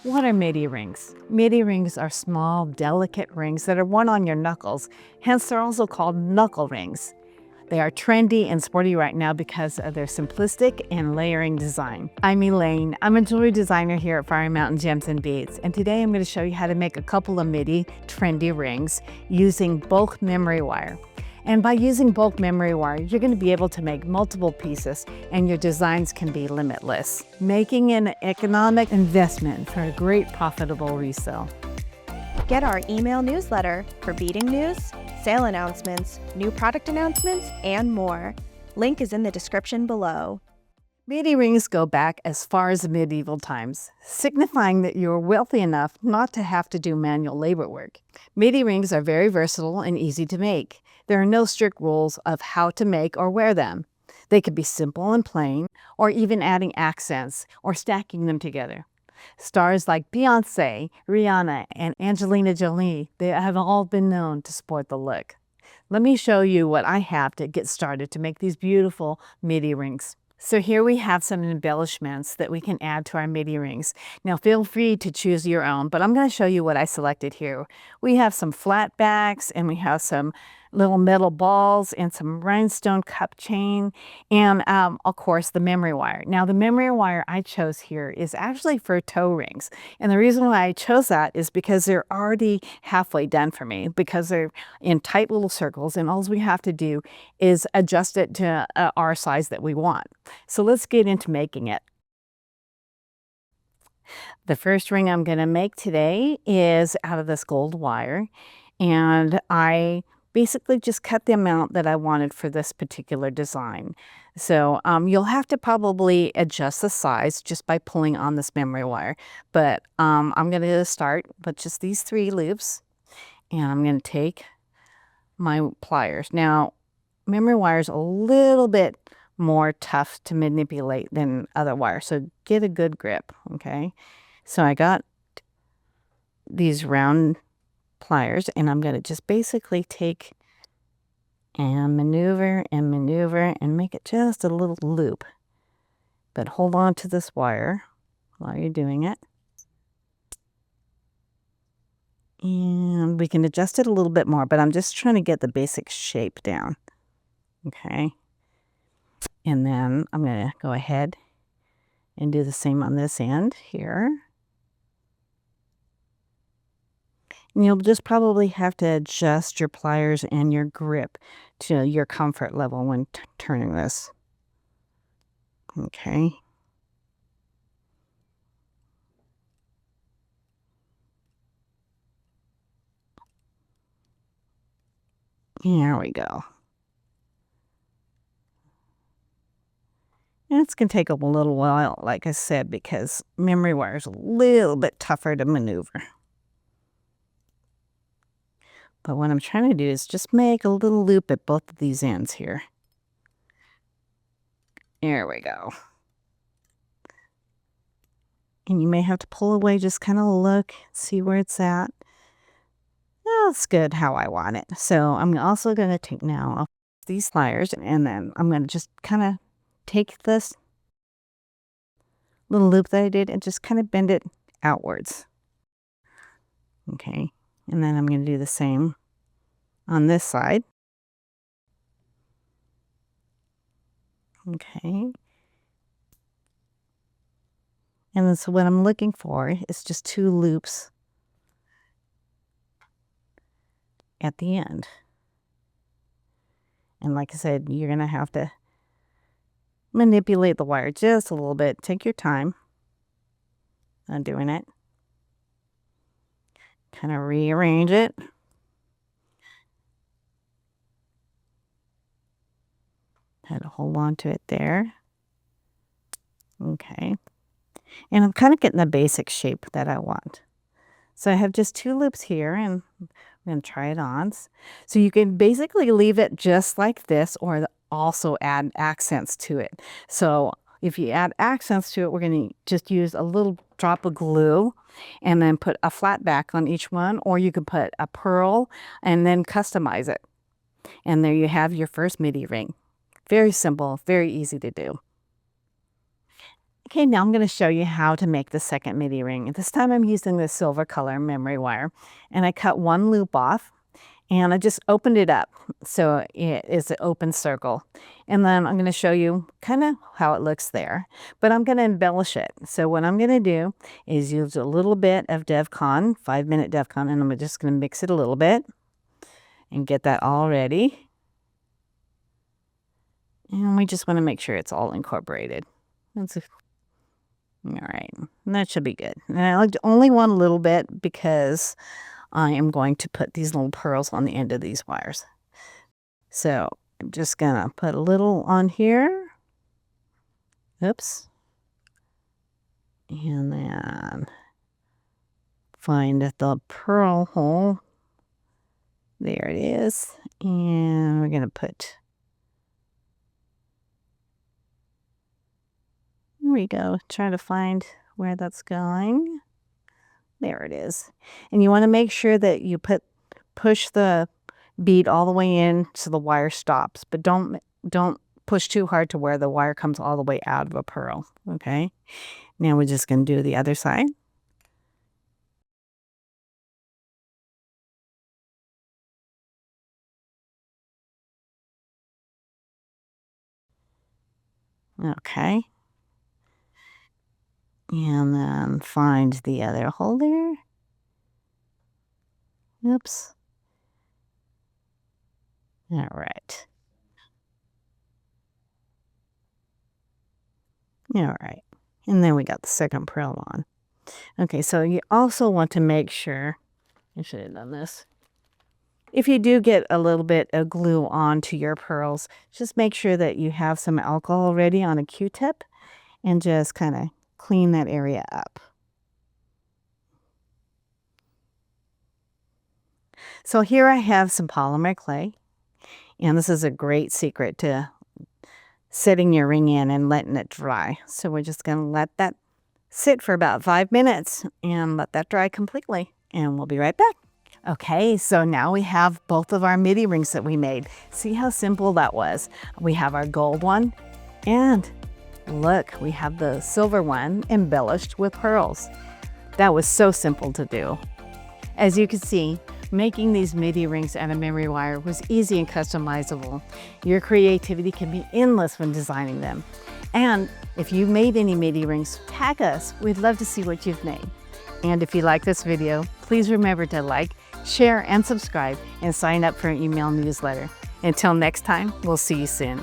What are Midi rings? Midi rings are small, delicate rings that are worn on your knuckles, hence they're also called knuckle rings. They are trendy and sporty right now because of their simplistic and layering design. I'm Elaine. I'm a jewelry designer here at Fire Mountain Gems and Beads, and today I'm going to show you how to make a couple of Midi trendy rings using bulk memory wire. And by using bulk memory wire, you're going to be able to make multiple pieces and your designs can be limitless, making an economic investment for a great profitable resale. Get our email newsletter for beading news, sale announcements, new product announcements, and more. Link is in the description below. Midi rings go back as far as medieval times, signifying that you are wealthy enough not to have to do manual labor work. Midi rings are very versatile and easy to make. There are no strict rules of how to make or wear them. They could be simple and plain, or even adding accents or stacking them together. Stars like Beyoncé, Rihanna, and Angelina Jolie, they have all been known to sport the look. Let me show you what I have to get started to make these beautiful Midi rings. So here we have some embellishments that we can add to our Midi rings. Now feel free to choose your own, but I'm going to show you what I selected here. We have some flat backs and we have some little metal balls and some rhinestone cup chain and of course the memory wire. Now the memory wire I chose here is actually for toe rings, and the reason why I chose that is because they're already halfway done for me, because they're in tight little circles and all we have to do is adjust it to our size that we want. So let's get into making it. The first ring I'm going to make today is out of this gold wire, and I basically just cut the amount that I wanted for this particular design. So you'll have to probably adjust the size just by pulling on this memory wire. But I'm going to start with just these 3 loops, and I'm going to take my pliers. Now, memory wire is a little bit more tough to manipulate than other wire, so get a good grip, okay? So I got these round pliers, and I'm going to just basically take and maneuver and make it just a little loop. But hold on to this wire while you're doing it. And we can adjust it a little bit more, but I'm just trying to get the basic shape down. Okay. And then I'm going to go ahead and do the same on this end here. And you'll just probably have to adjust your pliers and your grip to your comfort level when turning this. Okay. There we go. And it's going to take a little while, like I said, because memory wire is a little bit tougher to maneuver. But what I'm trying to do is just make a little loop at both of these ends here. There we go. And you may have to pull away, just kind of look, see where it's at. That's good how I want it. So I'm also going to take now these pliers, and then I'm going to just kind of take this little loop that I did and just kind of bend it outwards. Okay, and then I'm going to do the same on this side. Okay. And then so what I'm looking for is just 2 loops at the end. And like I said, you're going to have to manipulate the wire just a little bit. Take your time on doing it. Kind of rearrange it. Had to hold on to it there. Okay. And I'm kind of getting the basic shape that I want. So I have just 2 loops here, and I'm going to try it on. So you can basically leave it just like this, or also add accents to it. So if you add accents to it, we're going to just use a little drop of glue and then put a flat back on each one, or you can put a pearl and then customize it. And there you have your first Midi ring. Very simple, very easy to do. Okay, now I'm going to show you how to make the second midi ring. This time I'm using the silver color memory wire, and I cut one loop off and I just opened it up so it is an open circle. And then I'm going to show you kind of how it looks there, but I'm going to embellish it. So what I'm going to do is use a little bit of DevCon, 5-minute DevCon, and I'm just going to mix it a little bit and get that all ready. And we just want to make sure it's all incorporated. All right, and that should be good. And I only want a little bit because I am going to put these little pearls on the end of these wires. So I'm just gonna put a little on here. Oops. And then find the pearl hole. There it is. And we're gonna put, here we go, try to find where that's going. There it is. And you want to make sure that you push the bead all the way in so the wire stops, but don't push too hard to where the wire comes all the way out of a pearl. Okay. Now we're just going to do the other side. Okay. And then find the other holder. Oops. All right. All right. And then we got the second pearl on. Okay, so you also want to make sure, I should have done this. If you do get a little bit of glue onto your pearls, just make sure that you have some alcohol ready on a Q-tip and just kind of clean that area up. So here I have some polymer clay, and this is a great secret to setting your ring in and letting it dry. So we're just going to let that sit for about 5 minutes and let that dry completely, and we'll be right back. Okay, so now we have both of our midi rings that we made. See how simple that was? We have our gold one, and look, we have the silver one embellished with pearls. That was so simple to do. As you can see, making these midi rings out of memory wire was easy and customizable. Your creativity can be endless when designing them. And if you've made any midi rings, tag us. We'd love to see what you've made. And if you like this video, please remember to like, share, and subscribe, and sign up for an email newsletter. Until next time, we'll see you soon.